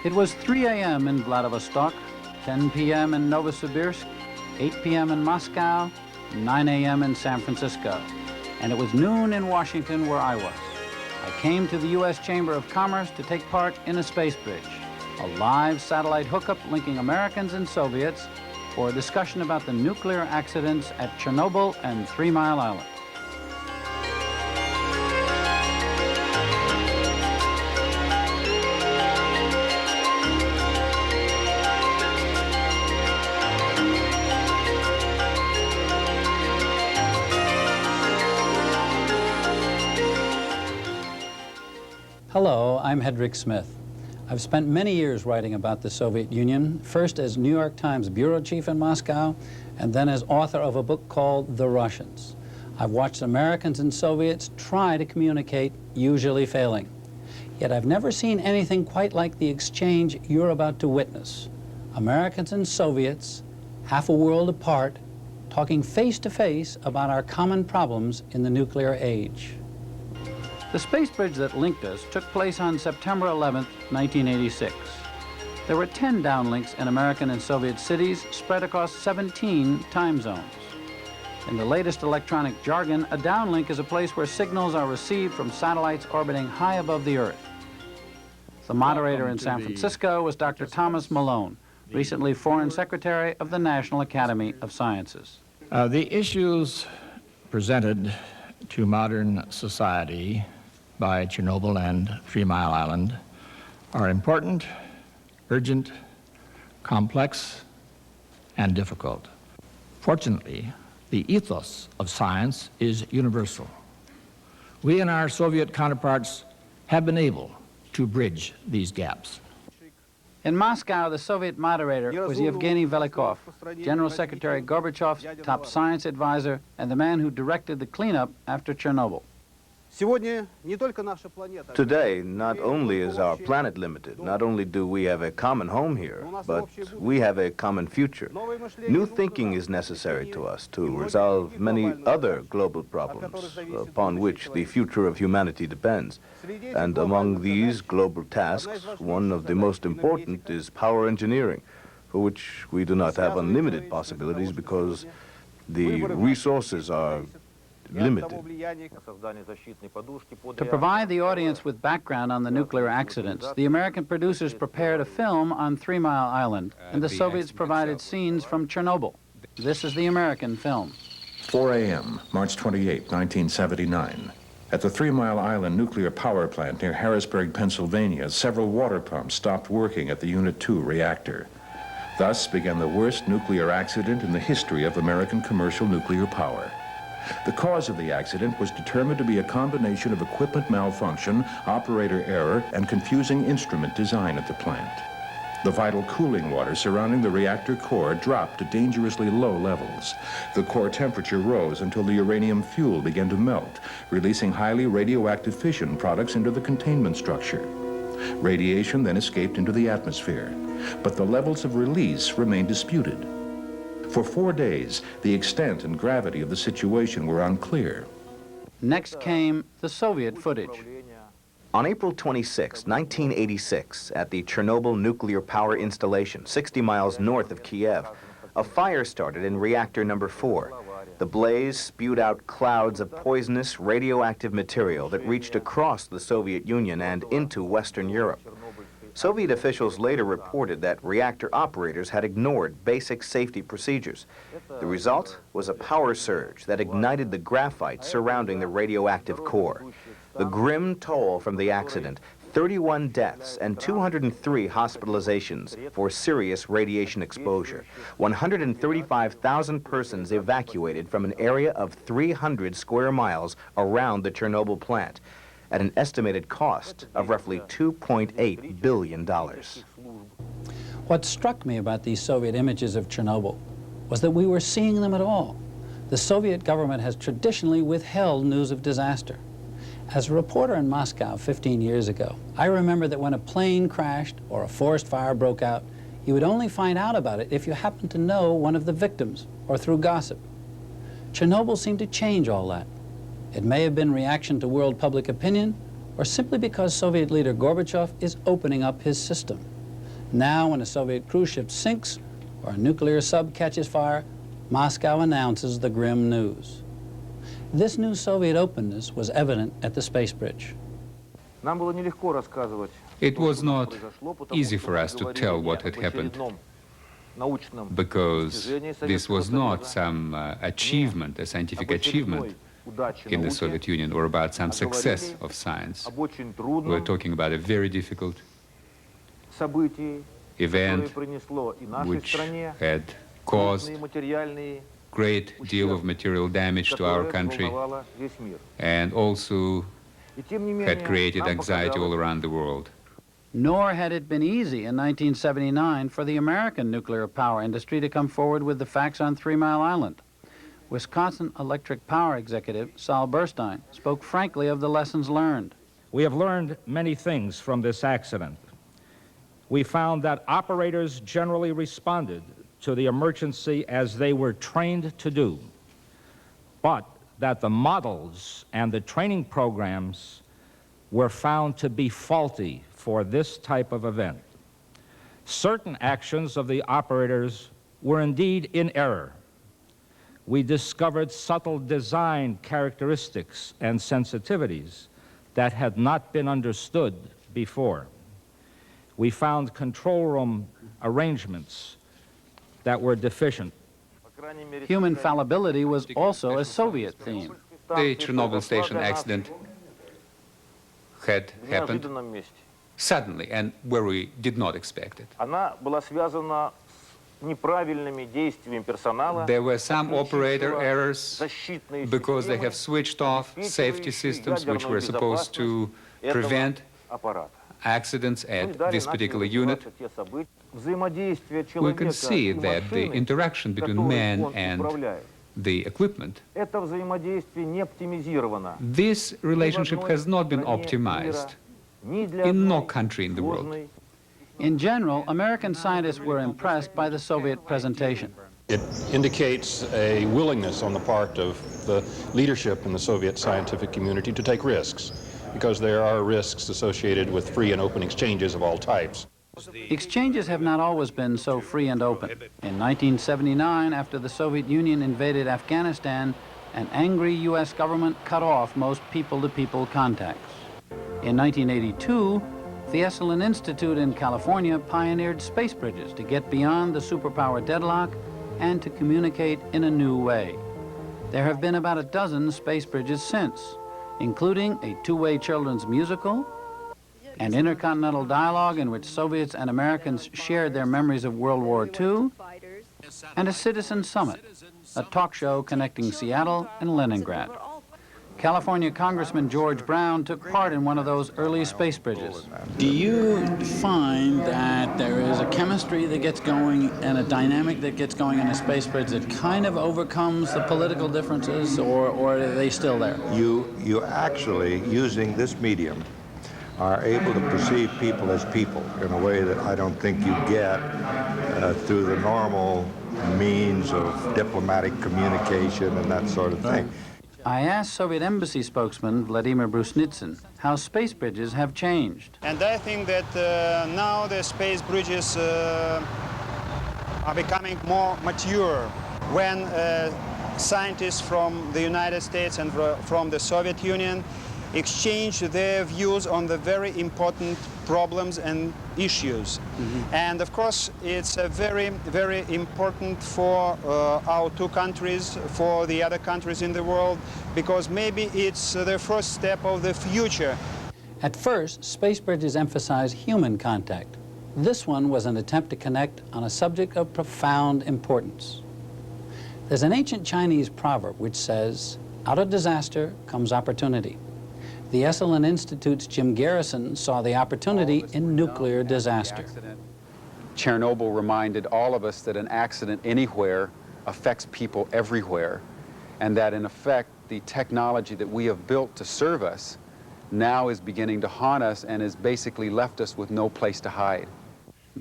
It was 3 a.m. in Vladivostok, 10 p.m. in Novosibirsk, 8 p.m. in Moscow, 9 a.m. in San Francisco, and it was noon in Washington where I was. I came to the U.S. Chamber of Commerce to take part in a Spacebridge, a live satellite hookup linking Americans and Soviets for a discussion about the nuclear accidents at Chernobyl and 3 Mile Island. Hello, I'm Hedrick Smith. I've spent many years writing about the Soviet Union, first as New York Times bureau chief in Moscow, and then as author of a book called The Russians. I've watched Americans and Soviets try to communicate, usually failing. Yet I've never seen anything quite like the exchange you're about to witness. Americans and Soviets, half a world apart, talking face to face about our common problems in the nuclear age. The space bridge that linked us took place on September 11, 1986. There were 10 downlinks in American and Soviet cities spread across 17 time zones. In the latest electronic jargon, a downlink is a place where signals are received from satellites orbiting high above the Earth. The moderator in San Francisco was Dr. Thomas Malone, recently Foreign Secretary of the National Academy of Sciences. The issues presented to modern society by Chernobyl and 3 Mile Island are important, urgent, complex, and difficult. Fortunately, the ethos of science is universal. We and our Soviet counterparts have been able to bridge these gaps. In Moscow, the Soviet moderator was Yevgeny Velikov, General Secretary Gorbachev's top science advisor and the man who directed the cleanup after Chernobyl. Today, not only is our planet limited, not only do we have a common home here, but we have a common future. New thinking is necessary to us to resolve many other global problems upon which the future of humanity depends. And among these global tasks, one of the most important is power engineering, for which we do not have unlimited possibilities because the resources are limited. To provide the audience with background on the nuclear accidents, the American producers prepared a film on 3 Mile Island, and the Soviets provided scenes from Chernobyl. This is the American film. 4 a.m., March 28, 1979. At the 3 Mile Island nuclear power plant near Harrisburg, Pennsylvania, several water pumps stopped working at the Unit 2 reactor. Thus began the worst nuclear accident in the history of American commercial nuclear power. The cause of the accident was determined to be a combination of equipment malfunction, operator error, and confusing instrument design at the plant. The vital cooling water surrounding the reactor core dropped to dangerously low levels. The core temperature rose until the uranium fuel began to melt, releasing highly radioactive fission products into the containment structure. Radiation then escaped into the atmosphere, but the levels of release remained disputed. For 4 days, the extent and gravity of the situation were unclear. Next came the Soviet footage. On April 26, 1986, at the Chernobyl nuclear power installation, 60 miles north of Kiev, a fire started in reactor number 4. The blaze spewed out clouds of poisonous radioactive material that reached across the Soviet Union and into Western Europe. Soviet officials later reported that reactor operators had ignored basic safety procedures. The result was a power surge that ignited the graphite surrounding the radioactive core. The grim toll from the accident, 31 deaths and 203 hospitalizations for serious radiation exposure. 135,000 persons evacuated from an area of 300 square miles around the Chernobyl plant, at an estimated cost of roughly $2.8 billion. What struck me about these Soviet images of Chernobyl was that we were seeing them at all. The Soviet government has traditionally withheld news of disaster. As a reporter in Moscow 15 years ago, I remember that when a plane crashed or a forest fire broke out, you would only find out about it if you happened to know one of the victims or through gossip. Chernobyl seemed to change all that. It may have been reaction to world public opinion, or simply because Soviet leader Gorbachev is opening up his system. Now, when a Soviet cruise ship sinks or a nuclear sub catches fire, Moscow announces the grim news. This new Soviet openness was evident at the Spacebridge. It was not easy for us to tell what had happened, because this was not some achievement, a scientific achievement in the Soviet Union, or about some success of science. We're talking about a very difficult event which had caused great deal of material damage to our country and also had created anxiety all around the world. Nor had it been easy in 1979 for the American nuclear power industry to come forward with the facts on 3 Mile Island. Wisconsin Electric Power executive Saul Burstein spoke frankly of the lessons learned. We have learned many things from this accident. We found that operators generally responded to the emergency as they were trained to do, but that the models and the training programs were found to be faulty for this type of event. Certain actions of the operators were indeed in error. We discovered subtle design characteristics and sensitivities that had not been understood before. We found control room arrangements that were deficient. Human fallibility was also a Soviet theme. The Chernobyl station accident had happened suddenly and where we did not expect it. There were some operator errors because they have switched off safety systems which were supposed to prevent accidents at this particular unit. We can see that the interaction between man and the equipment, this relationship has not been optimized in no country in the world. In general, American scientists were impressed by the Soviet presentation. It indicates a willingness on the part of the leadership in the Soviet scientific community to take risks, because there are risks associated with free and open exchanges of all types. Exchanges have not always been so free and open. In 1979, after the Soviet Union invaded Afghanistan, an angry U.S. government cut off most people-to-people contacts. In 1982, the Esalen Institute in California pioneered space bridges to get beyond the superpower deadlock and to communicate in a new way. There have been about a dozen space bridges since, including a two-way children's musical, an intercontinental dialogue in which Soviets and Americans shared their memories of World War II, and a citizen summit, a talk show connecting Seattle and Leningrad. California Congressman George Brown took part in one of those early space bridges. Do you find that there is a chemistry that gets going and a dynamic that gets going in a space bridge that kind of overcomes the political differences, or are they still there? You actually, using this medium, are able to perceive people as people in a way that I don't think you get through the normal means of diplomatic communication and that sort of thing. I asked Soviet Embassy spokesman Vladimir Brusnitsin how space bridges have changed. And I think that now the space bridges are becoming more mature. When scientists from the United States and from the Soviet Union exchange their views on the very important problems and issues. And of course, it's very, very important for our two countries, for the other countries in the world, because maybe it's the first step of the future. At first, space bridges emphasize human contact. This one was an attempt to connect on a subject of profound importance. There's an ancient Chinese proverb which says, out of disaster comes opportunity. The Esalen Institute's Jim Garrison saw the opportunity in nuclear disaster. Chernobyl reminded all of us that an accident anywhere affects people everywhere, and that in effect the technology that we have built to serve us now is beginning to haunt us and has basically left us with no place to hide.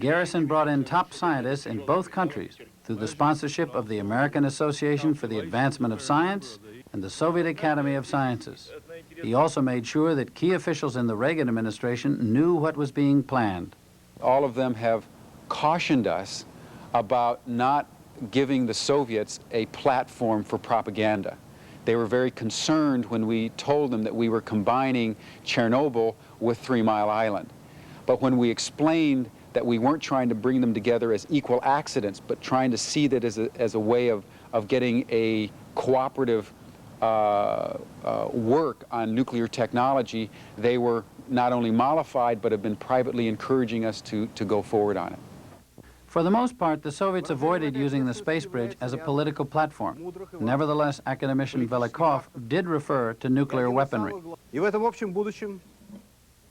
Garrison brought in top scientists in both countries through the sponsorship of the American Association for the Advancement of Science and the Soviet Academy of Sciences. He also made sure that key officials in the Reagan administration knew what was being planned. All of them have cautioned us about not giving the Soviets a platform for propaganda. They were very concerned when we told them that we were combining Chernobyl with 3 Mile Island. But when we explained that we weren't trying to bring them together as equal accidents, but trying to see that as a way of getting a cooperative work on nuclear technology, they were not only mollified, but have been privately encouraging us to go forward on it. For the most part, the Soviets avoided using the Spacebridge as a political platform. Nevertheless, academician Velikov did refer to nuclear weaponry.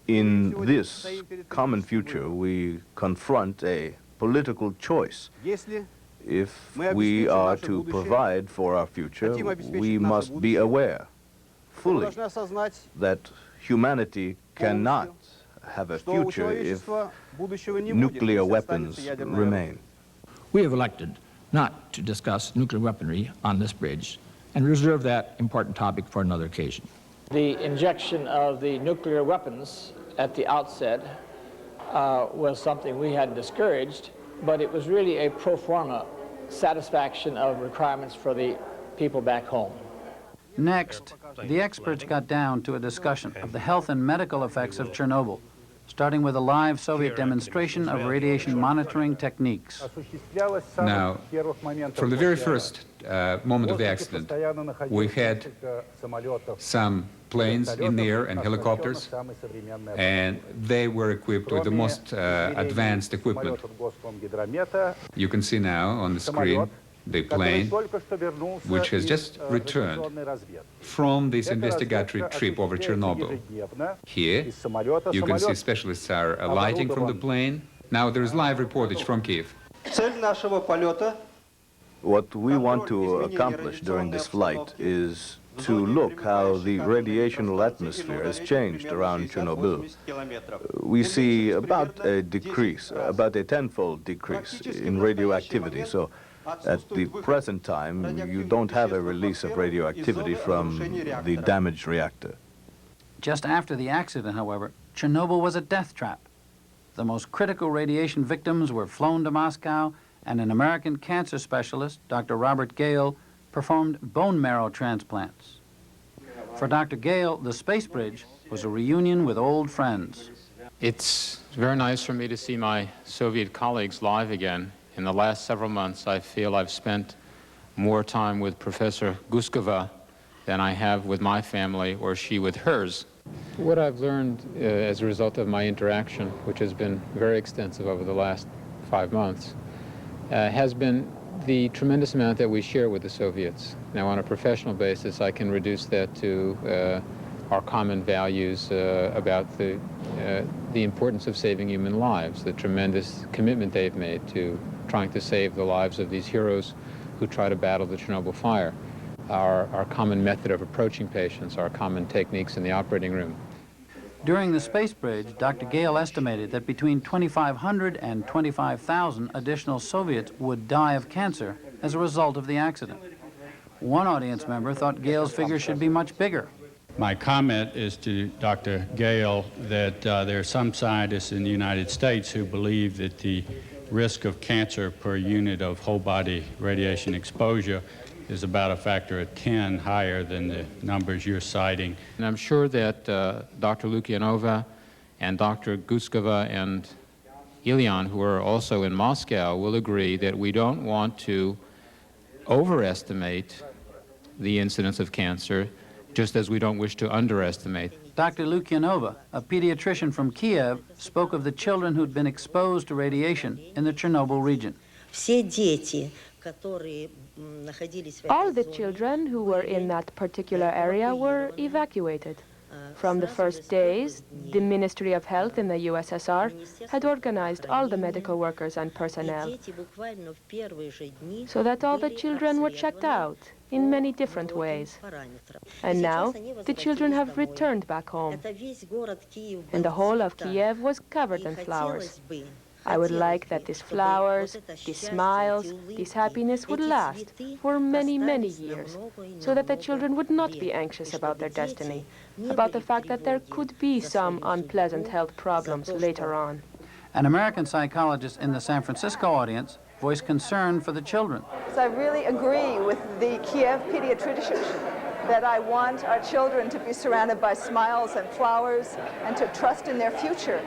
In this common future, we confront a political choice. If we are to provide for our future, we must be aware fully that humanity cannot have a future if nuclear weapons remain. We have elected not to discuss nuclear weaponry on this bridge and reserve that important topic for another occasion. The injection of the nuclear weapons at the outset was something we had discouraged, but it was really a pro forma satisfaction of requirements for the people back home. Next, the experts got down to a discussion of the health and medical effects of Chernobyl, starting with a live Soviet demonstration of radiation monitoring techniques. Now, from the very first moment of the accident, we had some planes in the air and helicopters, and they were equipped with the most advanced equipment. You can see now on the screen the plane, which has just returned from this investigatory trip over Chernobyl. Here, you can see specialists are alighting from the plane. Now there is live reportage from Kiev. What we want to accomplish during this flight is to look how the radiational atmosphere has changed around Chernobyl. We see about a decrease, about a tenfold decrease in radioactivity. So at the present time, you don't have a release of radioactivity from the damaged reactor. Just after the accident, however, Chernobyl was a death trap. The most critical radiation victims were flown to Moscow, and an American cancer specialist, Dr. Robert Gale, performed bone marrow transplants. For Dr. Gale, the Spacebridge was a reunion with old friends. It's very nice for me to see my Soviet colleagues live again. In the last several months, I feel I've spent more time with Professor Guskova than I have with my family or she with hers. What I've learned as a result of my interaction, which has been very extensive over the last 5 months, has been the tremendous amount that we share with the Soviets. Now, on a professional basis, I can reduce that to our common values about the importance of saving human lives, the tremendous commitment they've made to trying to save the lives of these heroes who try to battle the Chernobyl fire, our common method of approaching patients, our common techniques in the operating room. During the Spacebridge, Dr. Gale estimated that between 2,500 and 25,000 additional Soviets would die of cancer as a result of the accident. One audience member thought Gale's figure should be much bigger. My comment is to Dr. Gale that there are some scientists in the United States who believe that the risk of cancer per unit of whole body radiation exposure is about a factor of 10 higher than the numbers you're citing. And I'm sure that Dr. Lukyanova and Dr. Guskova and Ilyan, who are also in Moscow, will agree that we don't want to overestimate the incidence of cancer, just as we don't wish to underestimate. Dr. Lukyanova, a pediatrician from Kiev, spoke of the children who'd been exposed to radiation in the Chernobyl region. All the children who were in that particular area were evacuated. From the first days, the Ministry of Health in the USSR had organized all the medical workers and personnel so that all the children were checked out in many different ways. And now the children have returned back home, and the whole of Kiev was covered in flowers. I would like that these flowers, these smiles, this happiness would last for many, many years, so that the children would not be anxious about their destiny, about the fact that there could be some unpleasant health problems later on. An American psychologist in the San Francisco audience voiced concern for the children. So I really agree with the Kiev pediatrician that I want our children to be surrounded by smiles and flowers and to trust in their future.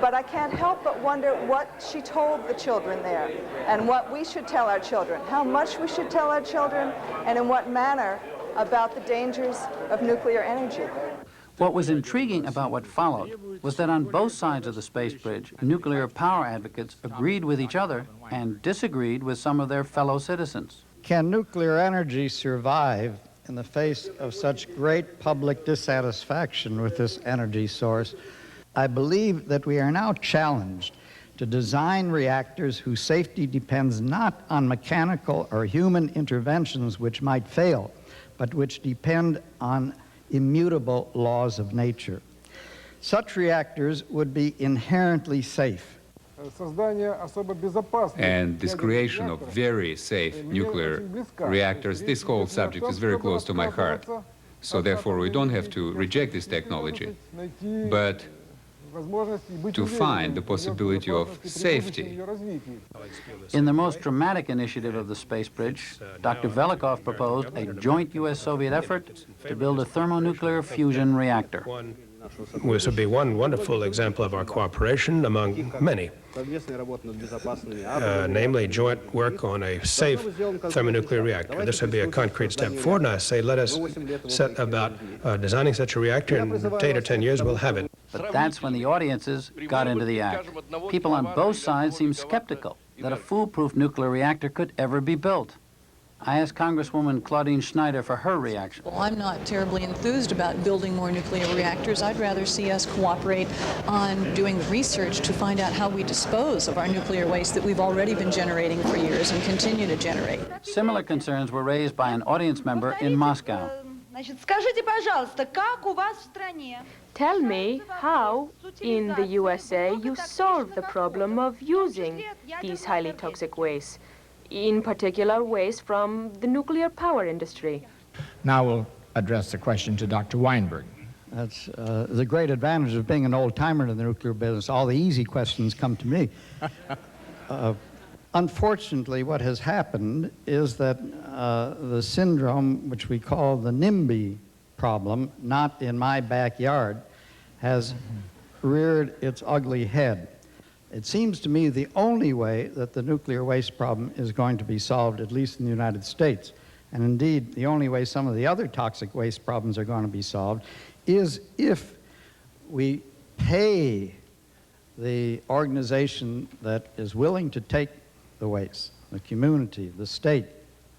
But I can't help but wonder what she told the children there and what we should tell our children, how much we should tell our children, and in what manner about the dangers of nuclear energy. What was intriguing about what followed was that on both sides of the space bridge, nuclear power advocates agreed with each other and disagreed with some of their fellow citizens. Can nuclear energy survive in the face of such great public dissatisfaction with this energy source? I believe that we are now challenged to design reactors whose safety depends not on mechanical or human interventions which might fail, but which depend on immutable laws of nature. Such reactors would be inherently safe. And this creation of very safe nuclear reactors, this whole subject is very close to my heart. So therefore, we don't have to reject this technology, but to find the possibility of safety. In the most dramatic initiative of the space bridge, Dr. Velikov proposed a joint U.S.-Soviet effort to build a thermonuclear fusion reactor. This would be one wonderful example of our cooperation among many, namely joint work on a safe thermonuclear reactor. This would be a concrete step forward, and I say let us set about designing such a reactor, and in 8 or 10 years we'll have it. But that's when the audiences got into the act. People on both sides seemed skeptical that a foolproof nuclear reactor could ever be built. I asked Congresswoman Claudine Schneider for her reaction. Well, I'm not terribly enthused about building more nuclear reactors. I'd rather see us cooperate on doing research to find out how we dispose of our nuclear waste that we've already been generating for years and continue to generate. Similar concerns were raised by an audience member in Moscow. Tell me how, in the USA, you solve the problem of using these highly toxic wastes, in particular waste from the nuclear power industry. Now we'll address the question to Dr. Weinberg. That's the great advantage of being an old-timer in the nuclear business. All the easy questions come to me. Unfortunately, what has happened is that the syndrome, which we call the NIMBY problem, not in my backyard, has reared its ugly head. It seems to me the only way that the nuclear waste problem is going to be solved, at least in the United States, and indeed the only way some of the other toxic waste problems are going to be solved, is if we pay the organization that is willing to take the waste, the community, the state,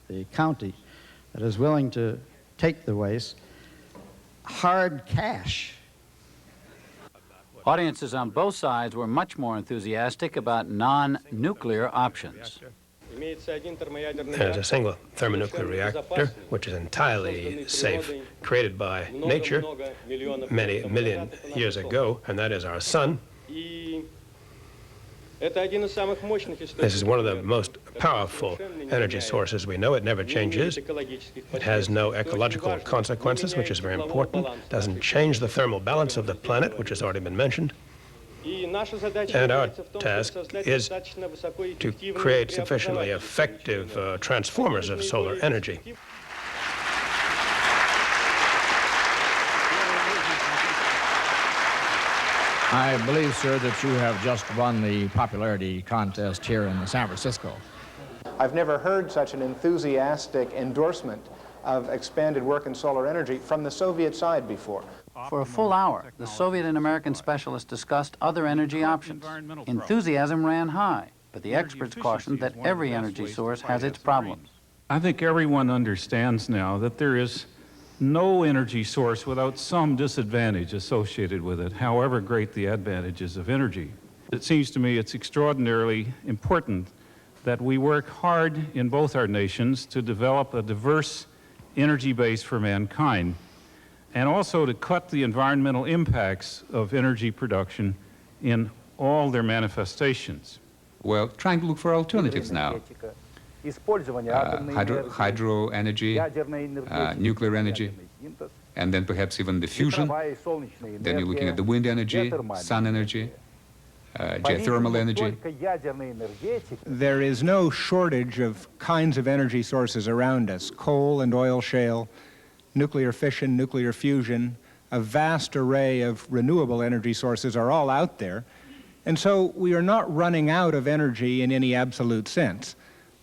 the county, that is willing to take the waste, hard cash. Audiences on both sides were much more enthusiastic about non-nuclear options. There's a single thermonuclear reactor, which is entirely safe, created by nature many million years ago, and that is our sun. This is one of the most powerful energy sources we know. It never changes. It has no ecological consequences, which is very important. It doesn't change the thermal balance of the planet, which has already been mentioned. And our task is to create sufficiently effective transformers of solar energy. I believe, sir, that you have just won the popularity contest here in San Francisco. I've never heard such an enthusiastic endorsement of expanded work in solar energy from the Soviet side before. For a full hour, the Soviet and American specialists discussed other energy options. Enthusiasm ran high, but the experts cautioned that every energy source has its problems. I think everyone understands now that there is no energy source without some disadvantage associated with it, however great the advantages of energy. It seems to me it's extraordinarily important that we work hard in both our nations to develop a diverse energy base for mankind, and also to cut the environmental impacts of energy production in all their manifestations. Well, trying to look for alternatives now. Hydro energy, nuclear energy, and then perhaps even the fusion. Then you're looking at the wind energy, sun energy, geothermal energy. There is no shortage of kinds of energy sources around us: coal and oil shale, nuclear fission, nuclear fusion. A vast array of renewable energy sources are all out there. And so we are not running out of energy in any absolute sense.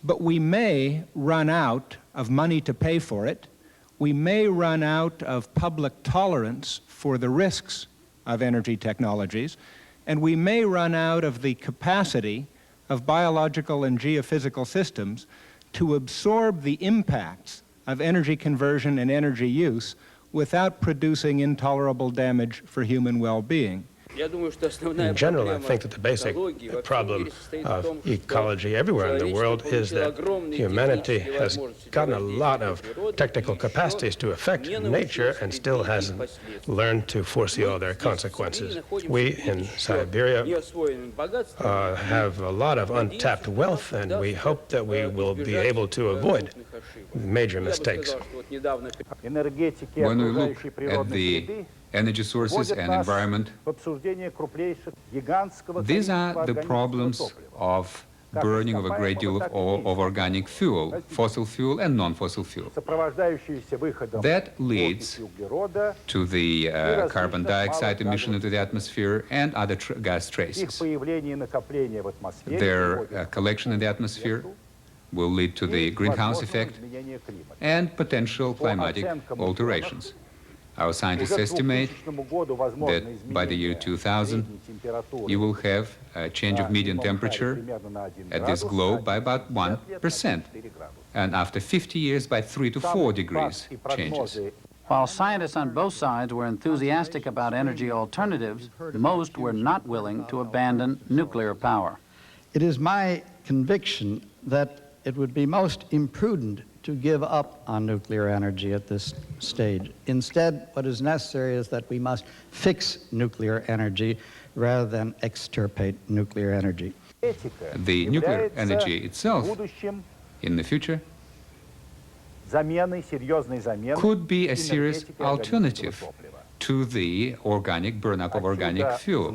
But we may run out of money to pay for it. We may run out of public tolerance for the risks of energy technologies. And we may run out of the capacity of biological and geophysical systems to absorb the impacts of energy conversion and energy use without producing intolerable damage for human well-being. In general, I think that the basic problem of ecology everywhere in the world is that humanity has gotten a lot of technical capacities to affect nature and still hasn't learned to foresee all their consequences. We in Siberia have a lot of untapped wealth, and we hope that we will be able to avoid major mistakes. When we look at the energy sources and environment, these are the problems of burning of a great deal of organic fuel, fossil fuel and non-fossil fuel. That leads to the carbon dioxide emission into the atmosphere and other gas traces. Their collection in the atmosphere will lead to the greenhouse effect and potential climatic alterations. Our scientists estimate that by the year 2000, you will have a change of median temperature at this globe by about 1%, and after 50 years by 3 to 4 degrees changes. While scientists on both sides were enthusiastic about energy alternatives, most were not willing to abandon nuclear power. It is my conviction that it would be most imprudent to give up on nuclear energy at this stage. Instead, what is necessary is that we must fix nuclear energy rather than extirpate nuclear energy. The nuclear energy itself, in the future, could be a serious alternative to the organic burnup of organic fuel.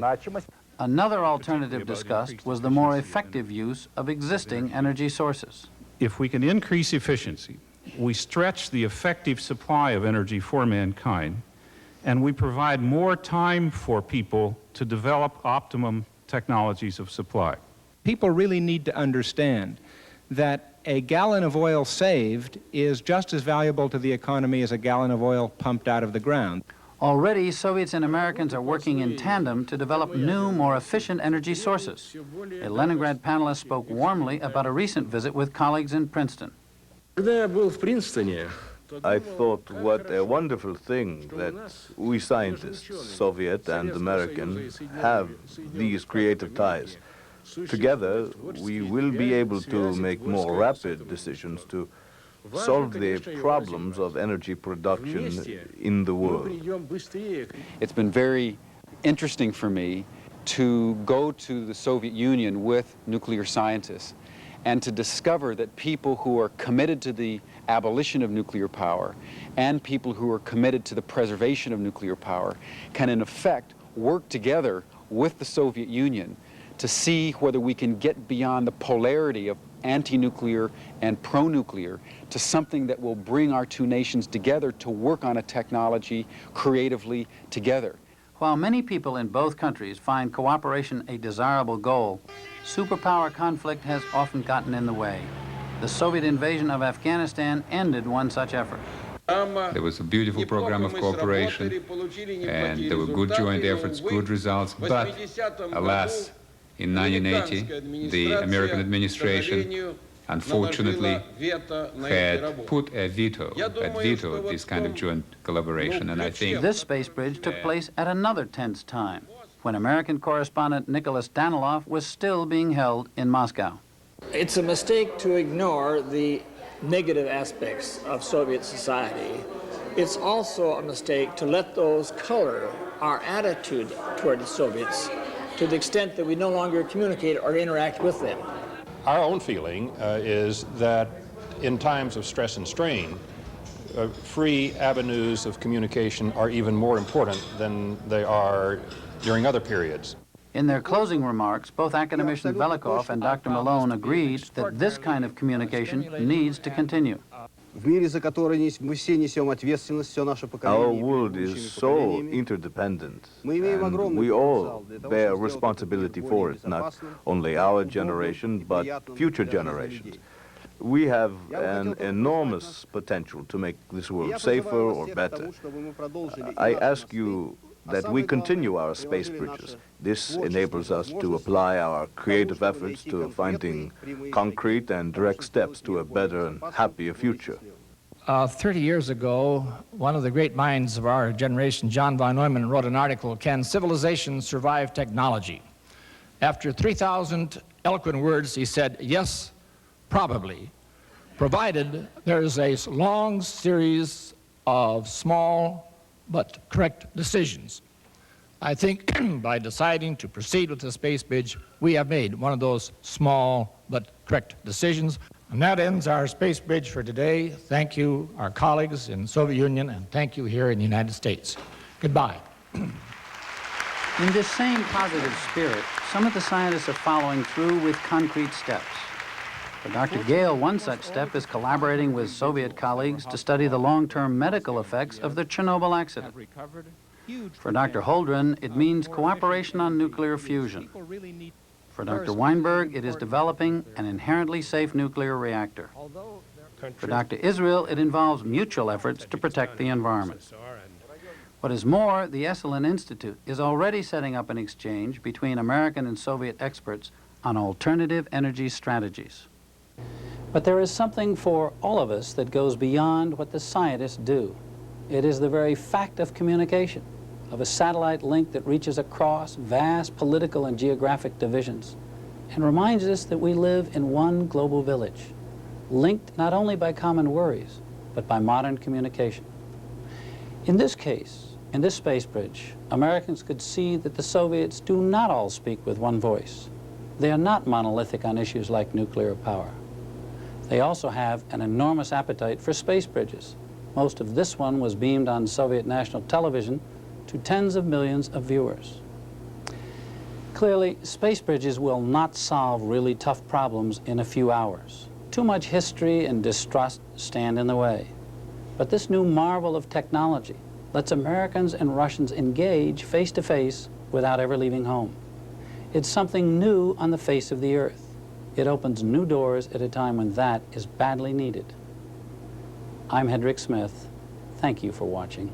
Another alternative discussed was the more effective use of existing energy sources. If we can increase efficiency, we stretch the effective supply of energy for mankind, and we provide more time for people to develop optimum technologies of supply. People really need to understand that a gallon of oil saved is just as valuable to the economy as a gallon of oil pumped out of the ground. Already, Soviets and Americans are working in tandem to develop new, more efficient energy sources. A Leningrad panelist spoke warmly about a recent visit with colleagues in Princeton. I thought what a wonderful thing that we scientists, Soviet and American, have these creative ties. Together, we will be able to make more rapid decisions to solve the problems of energy production in the world. It's been very interesting for me to go to the Soviet Union with nuclear scientists and to discover that people who are committed to the abolition of nuclear power and people who are committed to the preservation of nuclear power can in effect work together with the Soviet Union to see whether we can get beyond the polarity of anti-nuclear and pro-nuclear to something that will bring our two nations together to work on a technology creatively together. While many people in both countries find cooperation a desirable goal, superpower conflict has often gotten in the way. The Soviet invasion of Afghanistan ended one such effort. There was a beautiful program of cooperation, and there were good joint efforts, good results, but alas, in 1980, the American administration, unfortunately, had put a veto, this kind of joint collaboration, and I think this space bridge took place at another tense time, when American correspondent Nicholas Daniloff was still being held in Moscow. It's a mistake to ignore the negative aspects of Soviet society. It's also a mistake to let those color our attitude toward the Soviets to the extent that we no longer communicate or interact with them. Our own feeling is that in times of stress and strain, free avenues of communication are even more important than they are during other periods. In their closing remarks, both academician Velikov and Dr. Malone agreed that this kind of communication needs to continue. Our world is so interdependent, and we all bear responsibility for it, not only our generation, but future generations. We have an enormous potential to make this world safer or better. I ask you that we continue our space bridges. This enables us to apply our creative efforts to finding concrete and direct steps to a better and happier future. 30 years ago, one of the great minds of our generation, John von Neumann, wrote an article, "Can Civilization Survive Technology?" After 3,000 eloquent words, he said, yes, probably, provided there's a long series of small but correct decisions. I think by deciding to proceed with the space bridge, we have made one of those small but correct decisions. And that ends our space bridge for today. Thank you, our colleagues in the Soviet Union, and thank you here in the United States. Goodbye. In this same positive spirit, some of the scientists are following through with concrete steps. For Dr. Gale, one such step is collaborating with Soviet colleagues to study the long-term medical effects of the Chernobyl accident. For Dr. Holdren, it means cooperation on nuclear fusion. For Dr. Weinberg, it is developing an inherently safe nuclear reactor. For Dr. Israel, it involves mutual efforts to protect the environment. What is more, the Esalen Institute is already setting up an exchange between American and Soviet experts on alternative energy strategies. But there is something for all of us that goes beyond what the scientists do. It is the very fact of communication, of a satellite link that reaches across vast political and geographic divisions and reminds us that we live in one global village, linked not only by common worries, but by modern communication. In this case, in this space bridge, Americans could see that the Soviets do not all speak with one voice. They are not monolithic on issues like nuclear power. They also have an enormous appetite for space bridges. Most of this one was beamed on Soviet national television to tens of millions of viewers. Clearly, space bridges will not solve really tough problems in a few hours. Too much history and distrust stand in the way. But this new marvel of technology lets Americans and Russians engage face to face without ever leaving home. It's something new on the face of the earth. It opens new doors at a time when that is badly needed. I'm Hedrick Smith. Thank you for watching.